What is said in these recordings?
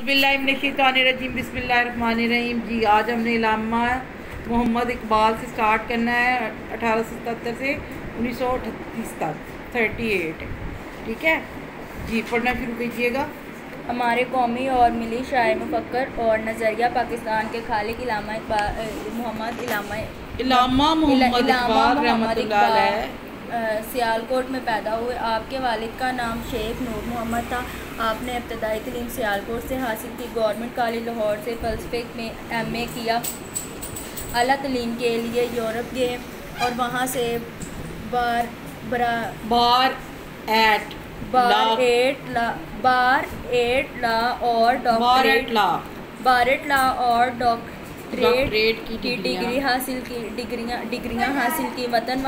औज़ुबिल्लाहिमिनश्शैतानिर्रजीम बिस्मिल्लाहिर्रहमानिर्रहीम। जी आज हमने इल्लामा मोहम्मद इकबाल से स्टार्ट करना है 1877 से 1938 तक 38। ठीक है जी, पढ़ना शुरू कीजिएगा। हमारे कौमी और मिली शायर मुफक्कर और नज़रिया पाकिस्तान के खालिक इल्लामा मोहम्मद इकबाल रहमतुल्लाह अलैह सियालकोट में पैदा हुए। आपके वालिद का नाम शेख नूर मोहम्मद था। आपने इब्तदाई तलीम सियालकोट से हासिल की। गवर्नमेंट कॉलेज लाहौर से फ़लसफ़े में MA किया। आला तलीम के लिए यूरोप गए और वहाँ से बार एट ला और डॉक्टरेट की डिग्रियाँ हासिल की। वतन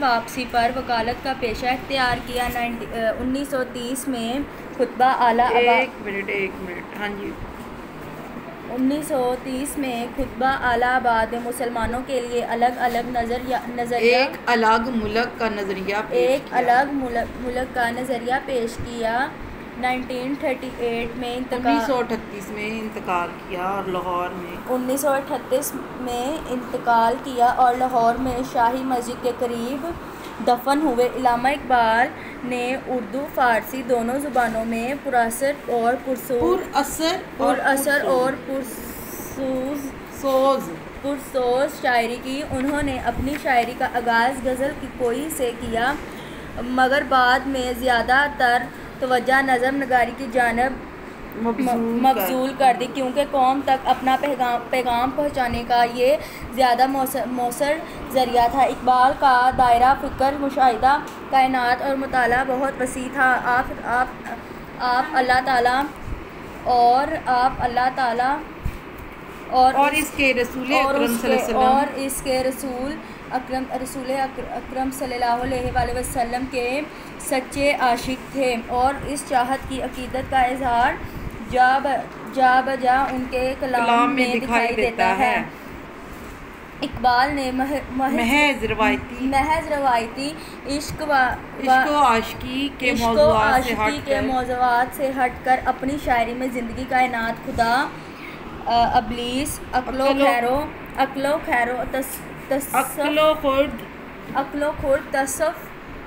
वापसी पर वकालत का पेशा इख्तियार किया। 1930 में खुतबा आला एक मिनट हाँ जी 1930 में खुतबा आलाबाद में मुसलमानों के लिए अलग अलग नज़रिया एक अलग मुल्क का नज़रिया पेश किया। 1938 में 1938 में इंतकाल किया और लाहौर में 1938 में इंतकाल किया और लाहौर में शाही मस्जिद के करीब दफन हुए। इल्लामा इकबाल ने उर्दू फ़ारसी दोनों ज़ुबानों में पुरअसर और पुरसोज शायरी की। उन्होंने अपनी शायरी का आगाज़ गज़ल की कोई से किया, मगर बाद में ज़्यादातर तवज्जो नज़म नगारी की जानब मबज़ूल कर दी, क्योंकि कौम तक अपना पैगाम पहुँचाने का ये ज़्यादा मौसर ज़रिया था। इकबाल का दायरा फ़िक्र, मुशाहिदा, कायनात और मुताला बहुत वसी था। आप अल्लाह ताला और इसके रसूल अकरम सल्लल्लाहु अलैहि वसल्लम के सच्चे आशिक थे और इस चाहत की अकीदत का इजहार जा बजा उनके कलाम में दिखाई देता है। इकबाल ने महज रवायती इश्क व आशिकी के मौज़ूआत से हटकर अपनी शायरी में ज़िंदगी, कायनात, खुदा, अबलीस, अक्लो खैरो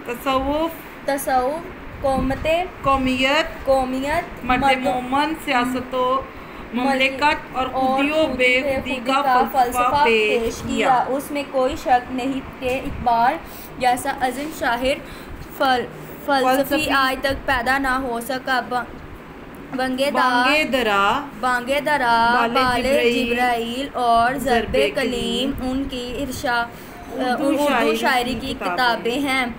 तसव्वुफ़, कौमियत, मर्द-ए-मोमन, सियासत ममलिकत और खुदियो बेखुदी का फ़लसफ़ा पेश किया। उसमें कोई शक नहीं कि इकबाल जैसा अज़ीम शाहिर फ़लसफ़ी आज तक पैदा ना हो सका। बांगे दरा, बाले जिब्राइल और ज़रबे कलीम उनकी उर्दू शायरी की किताबें हैं।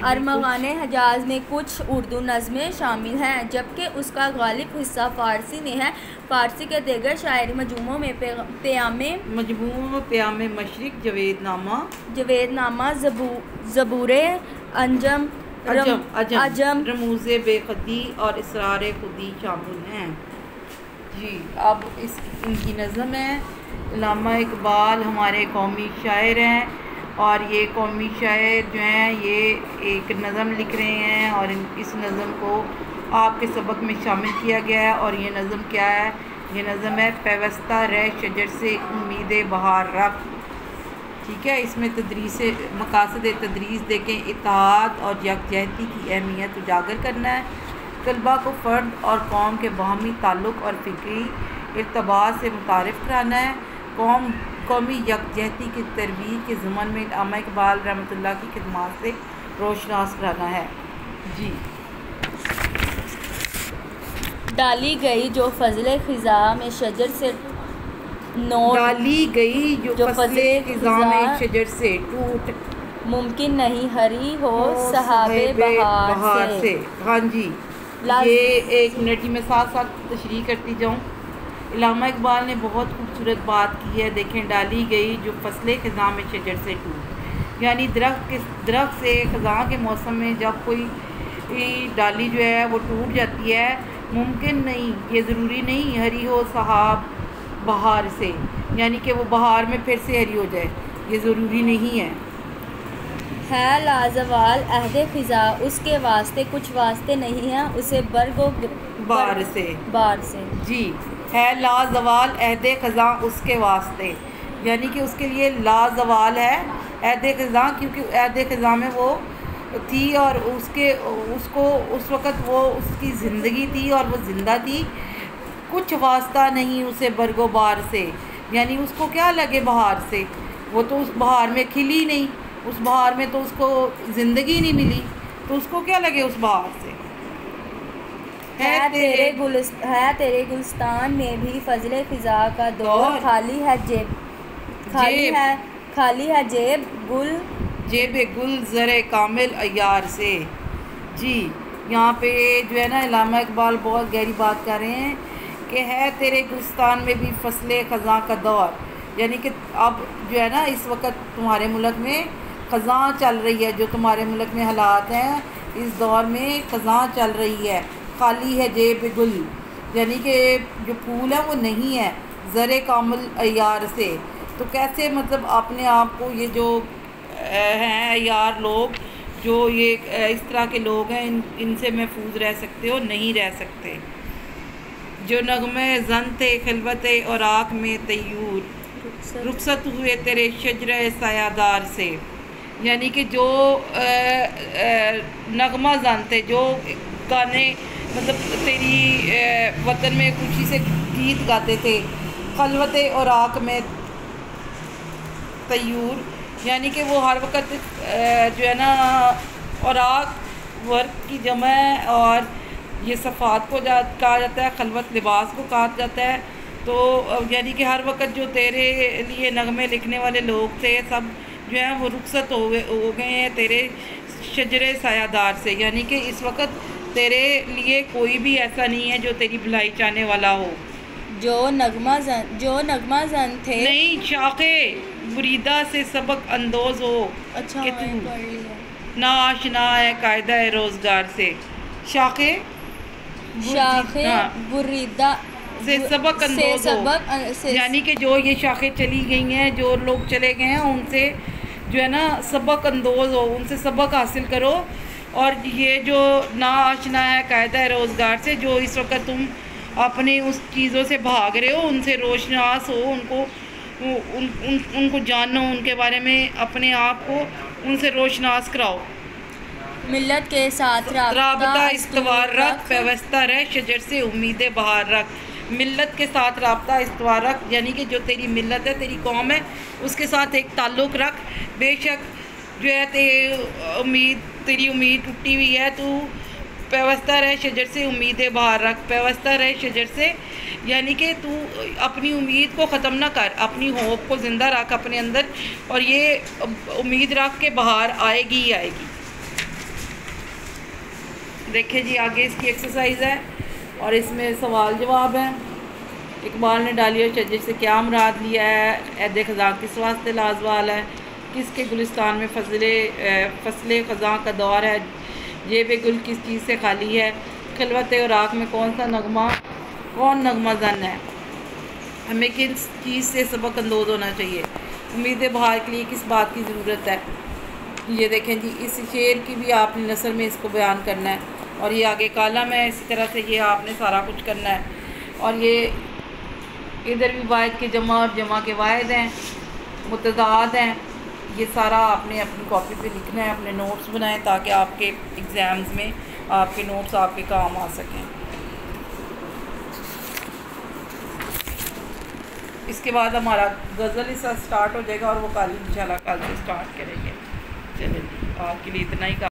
अरमगाने हजाज में कुछ उर्दू नज़में शामिल हैं, जबकि उसका गालिब हिस्सा फ़ारसी में है। फ़ारसी के दीगर शायरी मजमूओं में प्यामे मशरिक़, जवेदनामा, ज़बूरे अजम, रमूज़े बेखुदी और इसरारे खुदी शामिल हैं। जी अब इनकी नज़म है। इल्लामा इकबाल हमारे कौमी शायर हैं और ये कौमी शायर जो हैं ये एक नज़म लिख रहे हैं और इस नज़म को आपके सबक में शामिल किया गया है। और ये नज़म क्या है? ये नज़म है पैवस्ता रह शजर से उम्मीद बहार रख। ठीक है, इसमें मकासद तदरीस देखें इत्तेहाद और यकजहती की अहमियत उजागर करना है। तलबा को फ़र्द और कौम के बाहमी ताल्लुक़ और फ़िक्री इर्तबात से मुतारिफ़ कराना है। कौमी यकजहती की तरबीज के ज़मन में इल्लामा इकबाल रहमतुल्लाह की खिदमत से रोशनास कराना है। जी डाली गई जो फजले ख़िज़ा में शजर से टूट मुमकिन नहीं हरी हो सहाबे बहार से। हाँ जी, ये एक मिनट की मैं साथ साथ तशरीह करती जाऊँ। इल्लामा इकबाल ने बहुत खूबसूरत बात की है। देखें, डाली गई जो फसलें ख़िज़ा में शजर से टूट, यानी दरख्त से ख़िज़ा के मौसम में जब कोई डाली जो है वो टूट जाती है, मुमकिन नहीं, ये ज़रूरी नहीं हरी हो सहाब बहार से, यानी कि वो बहार में फिर से हरी हो जाए, ये ज़रूरी नहीं है। है लाजवाल अहद ख़िज़ा, उसके वास्ते कुछ वास्ते नहीं हैं उसे बरगो बार से। जी, है लाजवाल अहद ख़ज़ा उसके वास्ते, यानी कि उसके लिए लाजवाल है अहद ख़ज़ा, क्योंकि अहद ख़ज़ा में वो थी और उसको उस वक़्त वो उसकी ज़िंदगी थी और वो ज़िंदा थी। कुछ वास्ता नहीं उसे बरगो बार से, यानी उसको क्या लगे बहार से, वो तो उस बहार में खिली नहीं, उस बहार में तो उसको ज़िंदगी नहीं मिली, तो उसको क्या लगे उस बहार से। है तेरे गुलिस्तान में भी फजले फ़िज़ा का दौर, खाली है जेब गुल ज़रे कामिल अयार से। जी, यहाँ पे जो है ना अल्लामा इकबाल बहुत गहरी बात कर रहे हैं कि है तेरे गुलिस्तान में भी फसले ख़ज़ा का दौर, यानी कि अब जो है ना इस वक्त तुम्हारे मुल्क में ख़ज़ा चल रही है, जो तुम्हारे मुल्क में हालात हैं इस दौर में ख़ज़ा चल रही है। खाली है जेब गुल, यानी कि जो फूल है वो नहीं है ज़रे कामिल अयार से। तो कैसे मतलब अपने आप को ये जो हैं यार लोग, जो ये इस तरह के लोग हैं, इनसे महफूज रह सकते हो? नहीं रह सकते। जो नगमे जन थे खिलवत और आँख में तयूर, रुखसत हुए तेरे शजर सायादार से, यानी कि जो नगमा जन थे, जो गाने मतलब तेरी वतन में खुशी से गीत गाते थे, खलवत और आँख में तयूर, यानी कि वो हर वक्त जो है ना और आँख वर्क की जमा है, और ये सफ़ात को कहा जाता है, खलवत लिबास को कहा जाता है। तो यानी कि हर वक्त जो तेरे लिए नगमे लिखने वाले लोग थे सब जो है वो रुखसत हो गए हैं तेरे शजरे सायादार से, यानी कि इस वक्त तेरे लिए कोई भी ऐसा नहीं है जो तेरी भलाई चाहने वाला हो। जो नगमा जन थे नहीं, शाखे बुरीदा से सबक अंदोज हो। अच्छा, कि तू ना आशना है कायदा रोज़गार से। शाखे बुरीदा से सबक अंदोज हो, यानी कि जो ये शाखें चली गई हैं, जो लोग चले गए हैं, उनसे जो है ना सबक अंदोज हो, उनसे सबक हासिल करो। और ये जो ना आशना है कायदा रोज़गार से, जो इस वक्त तुम अपनी उस चीज़ों से भाग रहे हो, उनसे रोशनास हो, उनको जानो, उनके बारे में अपने आप को उनसे रोशनास कराओ। मिल्लत के साथ राबता इस्तवार रख, व्यवस्था रह शजर से उम्मीदें बहार रख। मिल्लत के साथ राबता इस्तवार रख, यानी कि जो तेरी मिल्लत है, तेरी कौम है, उसके साथ एक ताल्लुक़ रख। बेशक जो है तेरी उम्मीद टूटी हुई है, तू व्यवस्था रह शजर से उम्मीदें बाहर रख। व्यवस्था रह शजर से, यानी कि तू अपनी उम्मीद को ख़त्म ना कर, अपनी होप को ज़िंदा रख अपने अंदर, और ये उम्मीद रख के बाहर आएगी ही आएगी। देखिए जी, आगे इसकी एक्सरसाइज है और इसमें सवाल जवाब है। इकबाल ने डाली है शजर से क्या मुराद लिया है, अहद ख़ज़ा किस वास्ते लाजवाल है, किसके गुलिस्तान में फसले ख़ज़ा का दौर है, जेब गुल किस चीज़ से खाली है, खिलवत और आँख में कौन नगमा जन है, हमें किस चीज़ से सबक अंदोज होना चाहिए, उम्मीदें बहार के लिए किस बात की ज़रूरत है। ये देखें जी, इस शेर की भी आपने नसर में इसको बयान करना है, और ये आगे कालम है, इसी तरह से ये आपने सारा कुछ करना है। और ये इधर भी वाहिद के जमा और जमा के वाहिद हैं, मुतज़ाद हैं, ये सारा आपने अपनी कॉपी पे लिखना है, अपने नोट्स बनाएं ताकि आपके एग्ज़ाम्स में आपके नोट्स आपके काम आ सकें। इसके बाद हमारा गज़ल हिस्सा स्टार्ट हो जाएगा और वो कल इंशाल्लाह कल से स्टार्ट करेंगे। चलिए, आज के लिए इतना ही।